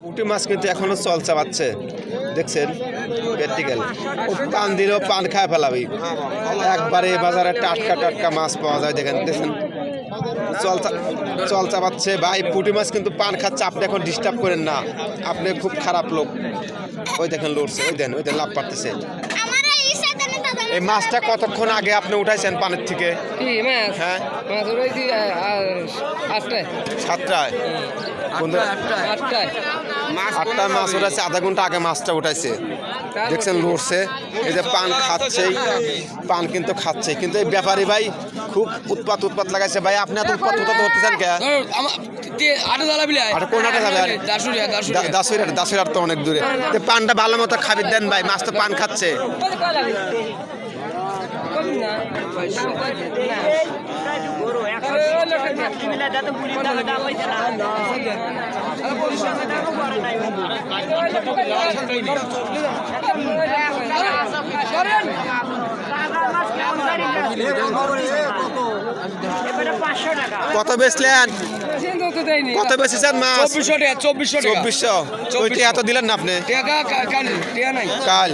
পুঁটি মাছ কিন্তু এখনো চল চাবাচ্ছে, দেখছেন প্র্যাকটিক্যাল। পান দিলেও পান খায় ফেলাবি, একবারে বাজারে টাটকা টাটকা মাছ পাওয়া যায়। দেখছেন চল চাবাচ্ছে ভাই। পুঁটি মাছ কিন্তু পান খাচ্ছে, আপনি এখন ডিস্টার্ব করেন না, আপনি খুব খারাপ লোক। ওই দেখেন লড়ছে, ওই দেন লাভ পারতেছে। এই মাছটা কতক্ষণ আগে আপনি উঠাইছেন পানের থেকে? হ্যাঁ, 7টায়। 8টায় মাছ উঠাইছে, আধা ঘন্টা আগে মাছটা উঠাইছে। দেখছেন লড়ছে, এই যে পান খাচ্ছেই, পান কিন্তু খাচ্ছে। কিন্তু এই ব্যাপারী ভাই খুব উৎপাত লাগাইছে। ভাই আপনি এত উৎপাত করতেছেন কে? কোন হাটে যাবে? দাসুরিহাট তো অনেক দূরে। পানটা ভালো মতো খাবি দেন ভাই, মাছ তো পান খাচ্ছে। কত বেচলেন? কত বেচেছেন মাছ? 2400। ওইটা এত দিলেন না আপনি? কাল